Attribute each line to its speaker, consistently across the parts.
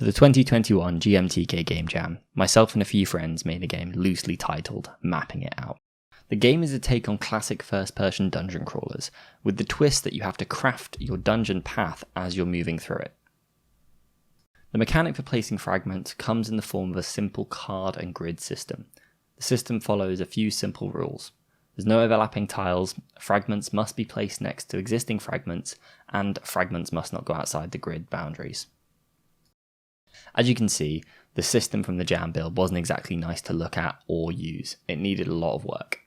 Speaker 1: For the 2021 GMTK Game Jam, myself and a few friends made a game loosely titled Mapping It Out. The game is a take on classic first-person dungeon crawlers, with the twist that you have to craft your dungeon path as you're moving through it. The mechanic for placing fragments comes in the form of a simple card and grid system. The system follows a few simple rules. There's no overlapping tiles, fragments must be placed next to existing fragments, and fragments must not go outside the grid boundaries. As you can see, the system from the Jam build wasn't exactly nice to look at or use. It needed a lot of work.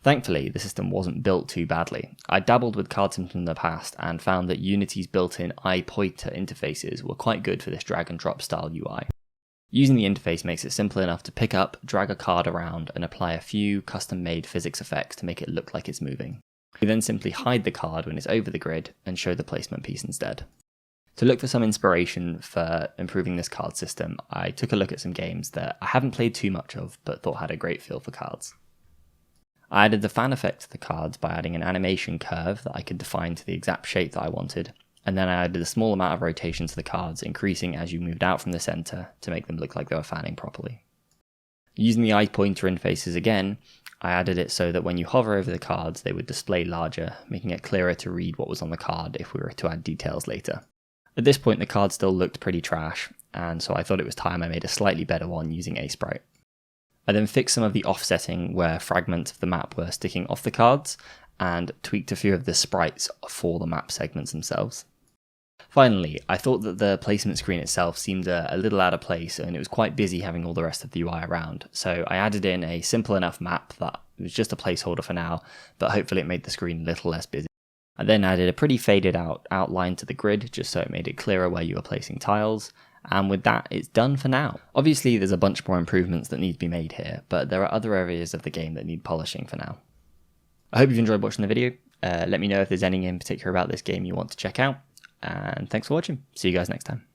Speaker 1: Thankfully, the system wasn't built too badly. I dabbled with card systems in the past and found that Unity's built-in eye pointer interfaces were quite good for this drag and drop style UI. Using the interface makes it simple enough to pick up, drag a card around, and apply a few custom-made physics effects to make it look like it's moving. We then simply hide the card when it's over the grid and show the placement piece instead. To look for some inspiration for improving this card system, I took a look at some games that I haven't played too much of but thought had a great feel for cards. I added the fan effect to the cards by adding an animation curve that I could define to the exact shape that I wanted, and then I added a small amount of rotation to the cards, increasing as you moved out from the centre to make them look like they were fanning properly. Using the eye pointer interfaces again, I added it so that when you hover over the cards they would display larger, making it clearer to read what was on the card if we were to add details later. At this point the card still looked pretty trash, and so I thought it was time I made a slightly better one using Sprite. I then fixed some of the offsetting where fragments of the map were sticking off the cards, and tweaked a few of the sprites for the map segments themselves. Finally, I thought that the placement screen itself seemed a little out of place and it was quite busy having all the rest of the UI around, so I added in a simple enough map that was just a placeholder for now, but hopefully it made the screen a little less busy. I then added a pretty faded out outline to the grid just so it made it clearer where you were placing tiles, and with that it's done for now. Obviously there's a bunch more improvements that need to be made here, but there are other areas of the game that need polishing for now. I hope you've enjoyed watching the video. Let me know if there's anything in particular about this game you want to check out, and thanks for watching. See you guys next time.